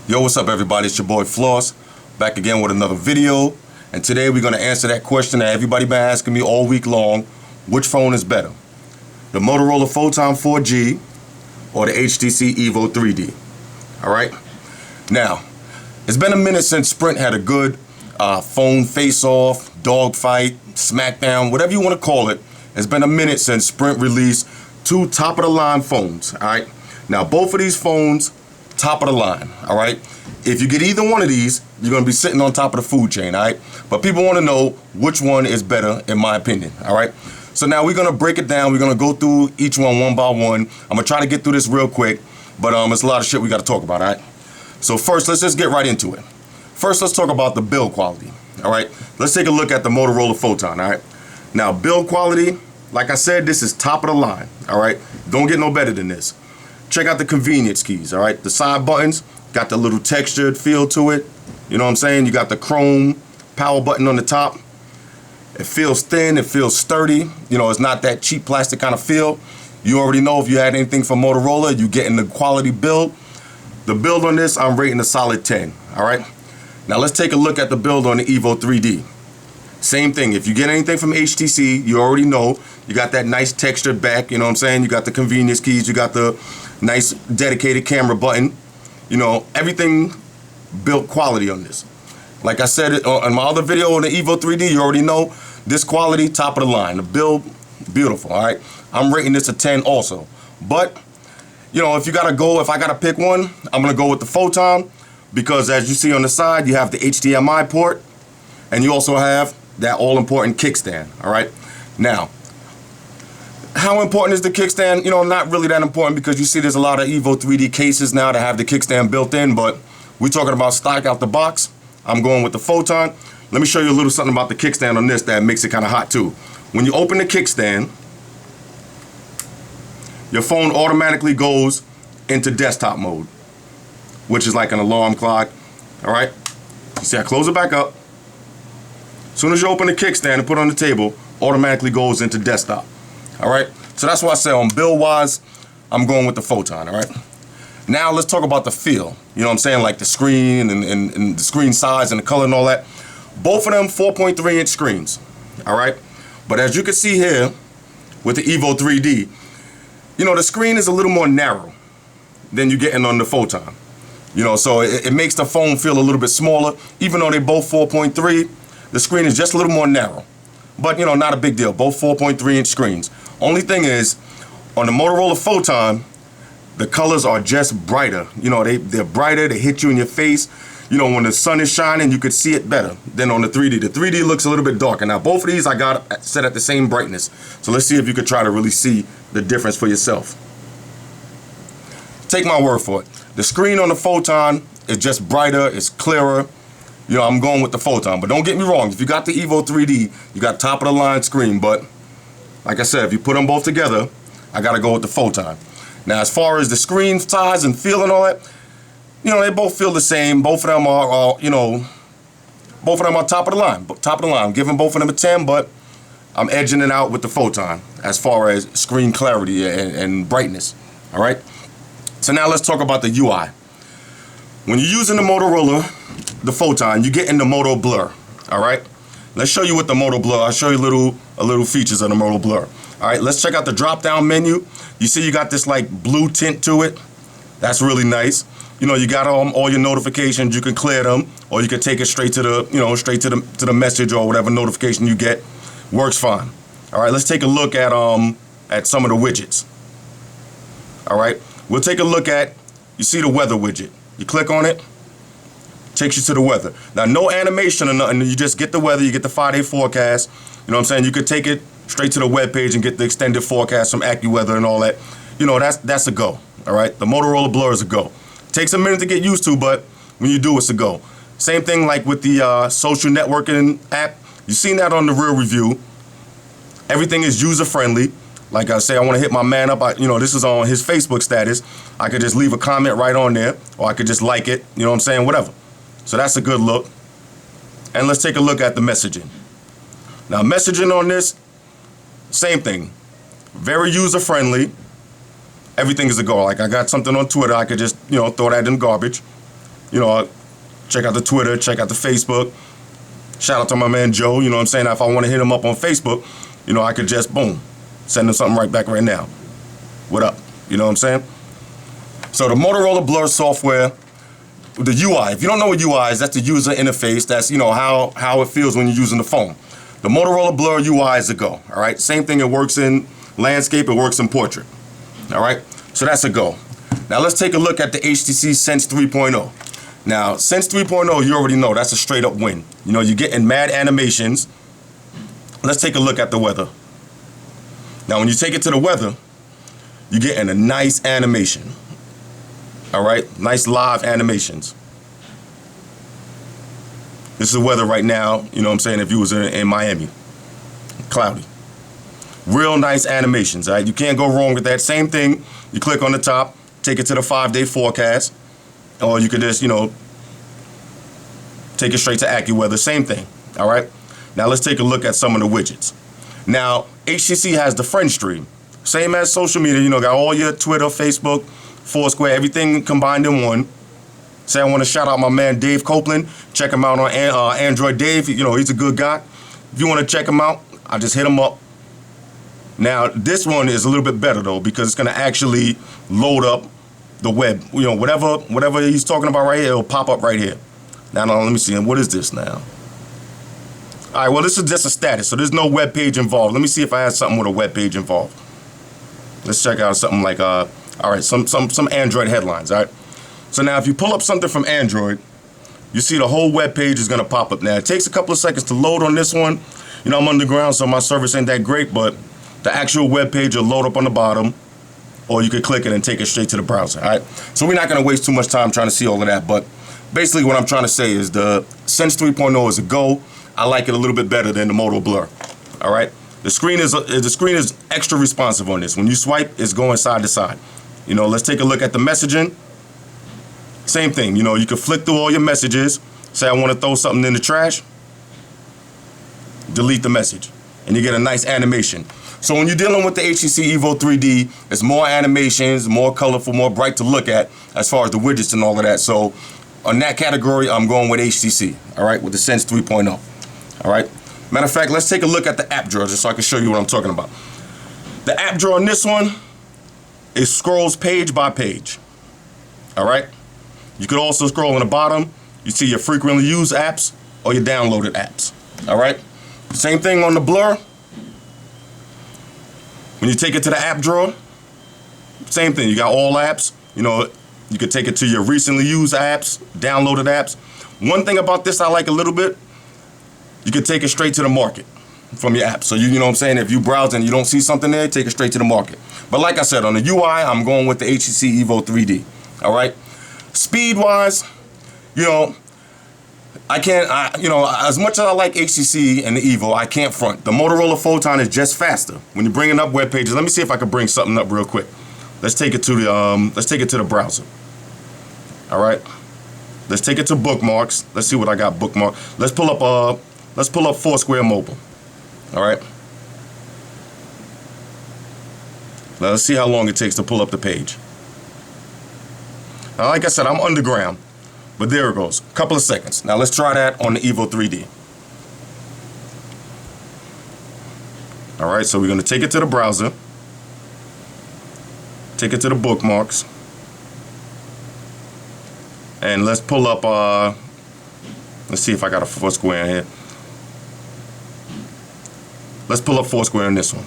Yo, what's up everybody? It's your boy Floss, back again with another video. And today we're going to answer that question that everybody been asking me all week long. Which phone is better? The Motorola Photon 4G or the HTC Evo 3D? Alright? Now, it's been a minute since Sprint had a good phone face-off, dogfight, smackdown, whatever you want to call it. It's been a minute since Sprint released two top-of-the-line phones. Alright? Now, both of these phones, top of the line, all right? If you get either one of these, you're going to be sitting on top of the food chain, all right? But people want to know which one is better, in my opinion, all right? So now we're going to break it down. We're going to go through each one by one. I'm going to try to get through this real quick, but it's a lot of shit we got to talk about, all right? So first, let's just get right into it. First, let's talk about the build quality, all right? Let's take a look at the Motorola Photon, all right? Now, build quality, like I said, this is top of the line, all right? Don't get no better than this. Check out the convenience keys, all right? The side buttons got the little textured feel to it. You know what I'm saying? You got the chrome power button on the top. It feels thin, it feels sturdy. You know, it's not that cheap plastic kind of feel. You already know if you had anything from Motorola, you're getting the quality build. The build on this, I'm rating a solid 10, all right? Now let's take a look at the build on the Evo 3D. Same thing, if you get anything from HTC, you already know you got that nice textured back, you know what I'm saying? You got the convenience keys, you got the nice dedicated camera button. You know, everything built quality on this. Like I said on my other video on the Evo 3D, you already know this quality, top of the line. The build, beautiful, all right? I'm rating this a 10 also. But, you know, if you gotta go, if I gotta pick one, I'm gonna go with the Photon because as you see on the side, you have the HDMI port and you also have that all-important kickstand, all right? Now, how important is the kickstand? You know, not really that important because you see there's a lot of Evo 3D cases now that have the kickstand built in, but we're talking about stock out the box. I'm going with the Photon. Let me show you a little something about the kickstand on this that makes it kind of hot too. When you open the kickstand, your phone automatically goes into desktop mode, which is like an alarm clock, all right? You see I close it back up. As soon as you open the kickstand and put it on the table, automatically goes into desktop. All right, so that's why I say on build wise, I'm going with the Photon, all right? Now let's talk about the feel. You know what I'm saying? Like the screen and the screen size and the color and all that. Both of them 4.3 inch screens, all right? But as you can see here with the Evo 3D, you know, the screen is a little more narrow than you're getting on the Photon. You know, so it makes the phone feel a little bit smaller. Even though they both 4.3, the screen is just a little more narrow. But, you know, not a big deal. Both 4.3 inch screens. Only thing is, on the Motorola Photon, the colors are just brighter. You know, they're brighter, they hit you in your face. You know, when the sun is shining, you could see it better than on the 3D. The 3D looks a little bit darker. Now, both of these I got set at the same brightness. So let's see if you could try to really see the difference for yourself. Take my word for it. The screen on the Photon is just brighter, it's clearer. You know, I'm going with the Photon. But don't get me wrong, if you got the Evo 3D, you got top of the line screen. But like I said, if you put them both together, I gotta go with the Photon. Now, as far as the screen size and feel and all that, you know, they both feel the same. Both of them are, you know, both of them are top of the line. Top of the line. I'm giving both of them a 10, but I'm edging it out with the Photon as far as screen clarity and brightness. All right. So now let's talk about the UI. When you're using the Motorola, the Photon, you get in the Moto Blur. All right. Let's show you what the Moto Blur. I'll show you a little features of the Moto Blur. All right, let's check out the drop-down menu. You see you got this like blue tint to it. That's really nice. You know, you got all your notifications. You can clear them, or you can take it straight to the, you know, straight to the message or whatever notification you get. Works fine. All right, let's take a look at some of the widgets. All right, we'll take a look at. You see the weather widget. You click on it. Takes you to the weather. Now, no animation or nothing. You just get the weather. You get the 5-day forecast. You know what I'm saying? You could take it straight to the web page and get the extended forecast from AccuWeather and all that. You know, that's a go. All right? The Motorola Blur is a go. Takes a minute to get used to, but when you do, it's a go. Same thing like with the social networking app. You've seen that on the real review. Everything is user-friendly. Like I say, I want to hit my man up. You know, this is on his Facebook status. I could just leave a comment right on there, or I could just like it. You know what I'm saying? Whatever. So that's a good look. And let's take a look at the messaging. Now, messaging on this, same thing. Very user-friendly. Everything is a go. Like I got something on Twitter, I could just, you know, throw that in garbage. you know, check out the Twitter, check out the Facebook. Shout out to my man Joe, you know what I'm saying? If I want to hit him up on Facebook, you know, I could just, boom, send him something right back right now. What up? You know what I'm saying? So the Motorola Blur software, the UI, if you don't know what UI is, that's the user interface. That's, you know, how it feels when you're using the phone. The Motorola Blur UI is a go, all right? Same thing, it works in landscape, it works in portrait, all right? So that's a go. Now let's take a look at the HTC Sense 3.0. Now, Sense 3.0, you already know, that's a straight up win. You know, you're getting mad animations. Let's take a look at the weather. Now, when you take it to the weather, you're getting a nice animation. All right, nice live animations. This is the weather right now, you know what I'm saying, if you was in Miami. Cloudy. Real nice animations, all right? You can't go wrong with that. Same thing, you click on the top, take it to the 5-day forecast, or you could just, you know, take it straight to AccuWeather, same thing, all right? Now let's take a look at some of the widgets. Now, HTC has the friend stream. Same as social media, you know, got all your Twitter, Facebook, Foursquare, everything combined in one. Say I want to shout out my man Dave Copeland. Check him out on Android Dave. You know, he's a good guy. If you want to check him out, I just hit him up. Now, this one is a little bit better, though, because it's going to actually load up the web. You know, whatever he's talking about right here, it'll pop up right here. Now, let me see. What is this now? All right, well, this is just a status, so there's no web page involved. Let me see if I have something with a web page involved. Let's check out something like, all right, some Android headlines, all right? So now if you pull up something from Android, you see the whole web page is gonna pop up. Now, it takes a couple of seconds to load on this one. You know, I'm underground, so my service ain't that great, but the actual web page will load up on the bottom, or you could click it and take it straight to the browser, all right? So we're not gonna waste too much time trying to see all of that, but basically what I'm trying to say is the Sense 3.0 is a go. I like it a little bit better than the Moto Blur, all right? The screen is extra responsive on this. When you swipe, it's going side to side. You know, let's take a look at the messaging. Same thing, you know, you can flick through all your messages. Say I want to throw something in the trash. Delete the message, and you get a nice animation. So when you're dealing with the HTC Evo 3D, it's more animations, more colorful, more bright to look at as far as the widgets and all of that. So on that category, I'm going with HTC, all right, with the Sense 3.0, all right? Matter of fact, let's take a look at the app drawer just so I can show you what I'm talking about. The app drawer on this one, it scrolls page by page, all right? You could also scroll on the bottom. You see your frequently used apps or your downloaded apps, all right? Same thing on the Blur. When you take it to the app drawer, same thing. You got all apps. You know, you could take it to your recently used apps, downloaded apps. One thing about this I like a little bit, you could take it straight to the market from your app. So you know what I'm saying? If you browse and you don't see something there, take it straight to the market. But like I said, on the UI, I'm going with the HTC Evo 3D, all right? Speed-wise, you know, you know, as much as I like HTC and the Evo, I can't front. The Motorola Photon is just faster. When you're bringing up web pages, let me see if I can bring something up real quick. Let's take it to the browser. All right. Let's take it to bookmarks. Let's see what I got bookmarked. Let's pull up Foursquare Mobile. All right. Now let's see how long it takes to pull up the page. Now, like I said, I'm underground, but there it goes. A couple of seconds. Now let's try that on the Evo 3D. All right, so we're gonna take it to the browser, take it to the bookmarks, and let's pull up, let's see if I got a Foursquare in here. Let's pull up Foursquare in this one.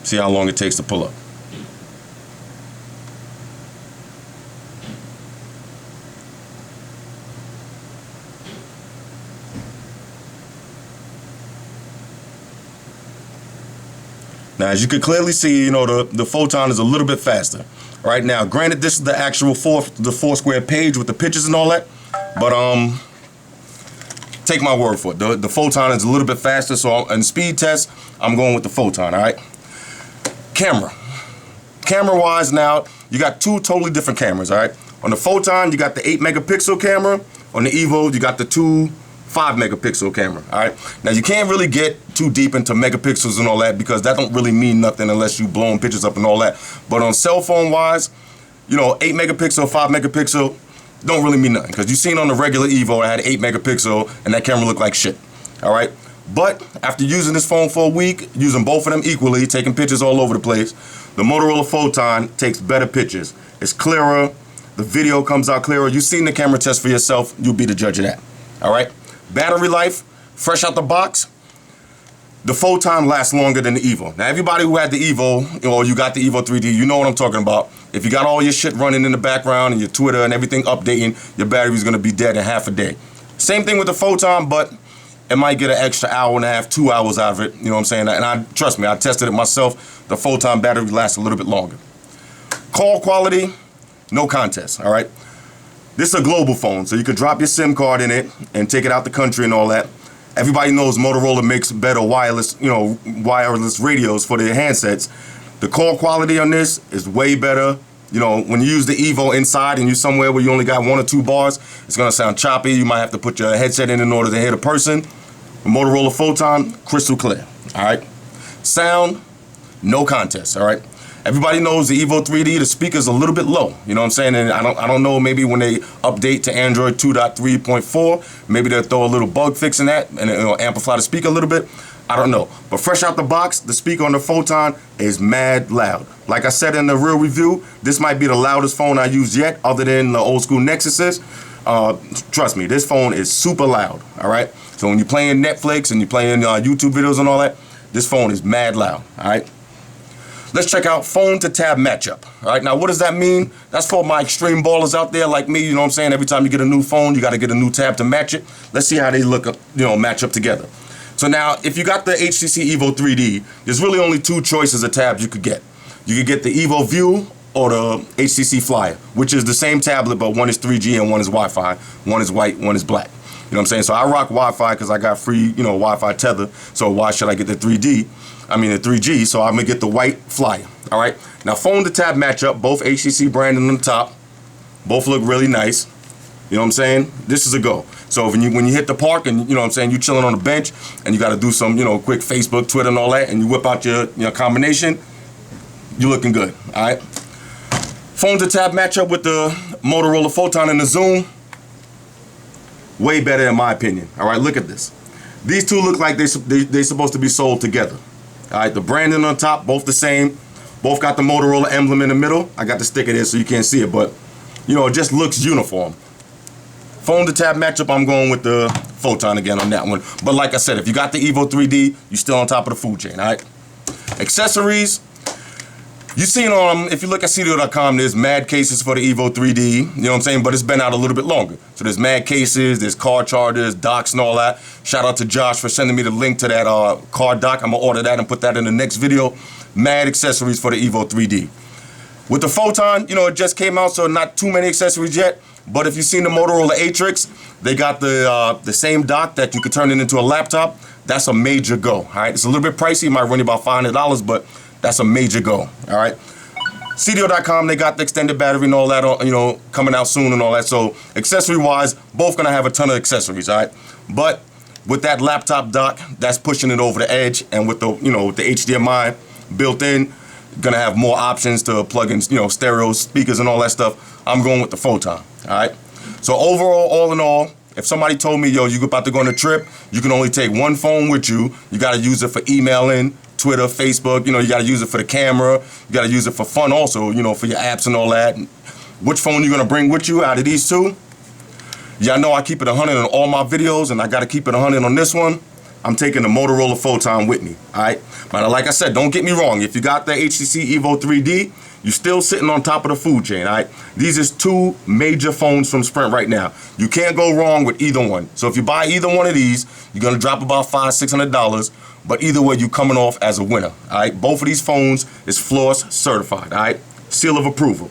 See how long it takes to pull up. Now, as you can clearly see, you know, the Photon is a little bit faster. Right now, granted, this is the actual Foursquare page with the pictures and all that, but take my word for it. The Photon is a little bit faster, so in speed test, I'm going with the Photon, all right? Camera-wise now, you got two totally different cameras, all right? On the Photon, you got the 8-megapixel camera. On the Evo, you got the 5-megapixel camera, all right? Now, you can't really get too deep into megapixels and all that because that don't really mean nothing unless you blowing pictures up and all that. But on cell phone-wise, you know, 8 megapixel, 5 megapixel, don't really mean nothing. Because you seen on the regular Evo, I had 8 megapixel, and that camera looked like shit. All right? But after using this phone for a week, using both of them equally, taking pictures all over the place, the Motorola Photon takes better pictures. It's clearer. The video comes out clearer. You've seen the camera test for yourself. You'll be the judge of that. All right? Battery life, fresh out the box, the Photon lasts longer than the Evo. Now, everybody who had the Evo, or you got the Evo 3D, you know what I'm talking about. If you got all your shit running in the background and your Twitter and everything updating, your battery's gonna be dead in half a day. Same thing with the Photon, but it might get an extra hour and a half, 2 hours out of it. You know what I'm saying? And trust me, I tested it myself. The Photon battery lasts a little bit longer. Call quality, no contest, all right? This is a global phone, so you can drop your SIM card in it and take it out the country and all that. Everybody knows Motorola makes better wireless, you know, wireless radios for their handsets. The call quality on this is way better. You know, when you use the Evo inside and you're somewhere where you only got 1 or 2 bars, it's gonna sound choppy. You might have to put your headset in order to hear the person. The Motorola Photon, crystal clear, all right? Sound, no contest, all right? Everybody knows the Evo 3D, the speaker's a little bit low, you know what I'm saying? And I don't know, maybe when they update to Android 2.3.4, maybe they'll throw a little bug fix in that and it'll amplify the speaker a little bit. I don't know. But fresh out the box, the speaker on the Photon is mad loud. Like I said in the real review, this might be the loudest phone I used yet, other than the old school Nexuses. Trust me, this phone is super loud, all right? So when you're playing Netflix and you're playing YouTube videos and all that, this phone is mad loud, all right? Let's check out phone to tab matchup. All right, now what does that mean? That's for my extreme ballers out there like me, you know what I'm saying? Every time you get a new phone, you gotta get a new tab to match it. Let's see how they look up, you know, match up together. So now, if you got the HTC Evo 3D, there's really only 2 choices of tabs you could get. You could get the Evo View or the HTC Flyer, which is the same tablet, but one is 3G and one is Wi-Fi. One is white, one is black. You know what I'm saying? So I rock Wi-Fi because I got free, you know, Wi-Fi tether. So why should I get the 3G? So I'm gonna get the white Flyer. All right. Now phone to tab matchup, both HTC branded on the top. Both look really nice. You know what I'm saying? This is a go. So when you hit the park and you know what I'm saying, you chilling on the bench and you got to do some, you know, quick Facebook, Twitter, and all that, and you whip out your combination, you looking good. All right. Phone to tab matchup with the Motorola Photon and the Zoom. Way better in my opinion. All right, look at this. These two look like they're supposed to be sold together. All right, the branding on top, both the same. Both got the Motorola emblem in the middle. I got the sticker there so you can't see it, but you know, it just looks uniform. Phone to tab matchup, I'm going with the Photon again on that one. But like I said, if you got the Evo 3D, you're still on top of the food chain, all right? Accessories. You seen on, if you look at CDO.com, there's mad cases for the Evo 3D, you know what I'm saying? But it's been out a little bit longer. So there's mad cases, there's card chargers, docks and all that. Shout out to Josh for sending me the link to that card dock. I'm gonna order that and put that in the next video. Mad accessories for the Evo 3D. With the Photon, you know, it just came out, so not too many accessories yet. But if you've seen the Motorola Atrix, they got the same dock that you could turn it into a laptop. That's a major go, all right? It's a little bit pricey, it might run you about $500, but that's a major go, all right? CDO.com, they got the extended battery and all that, you know, coming out soon and all that. So accessory-wise, both gonna have a ton of accessories, all right? But with that laptop dock, that's pushing it over the edge, and with the, you know, with the HDMI built in, gonna have more options to plug in, you know, stereo speakers and all that stuff. I'm going with the Photon, all right? So overall, all in all, if somebody told me, yo, you're about to go on a trip, you can only take one phone with you, you gotta use it for emailing, Twitter, Facebook, you know, you gotta use it for the camera, you gotta use it for fun also, you know, for your apps and all that. Which phone you gonna bring with you out of these two? Y'all know I keep it 100 on all my videos, and I gotta keep it 100 on this one. I'm taking the Motorola Photon with me, all right? But like I said, don't get me wrong. If you got the HTC Evo 3D, you're still sitting on top of the food chain, all right? These is 2 major phones from Sprint right now. You can't go wrong with either one. So if you buy either one of these, you're gonna drop about $500-600, but either way, you're coming off as a winner, all right? Both of these phones is Floss certified, all right? Seal of approval.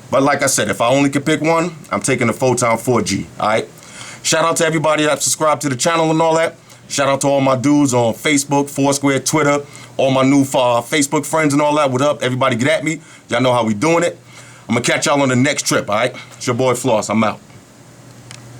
But like I said, if I only could pick one, I'm taking the Photon 4G, all right? Shout out to everybody that subscribed to the channel and all that. Shout out to all my dudes on Facebook, Foursquare, Twitter, all my new Facebook friends and all that. What up? Everybody get at me. Y'all know how we doing it. I'm going to catch y'all on the next trip, all right? It's your boy Floss. I'm out.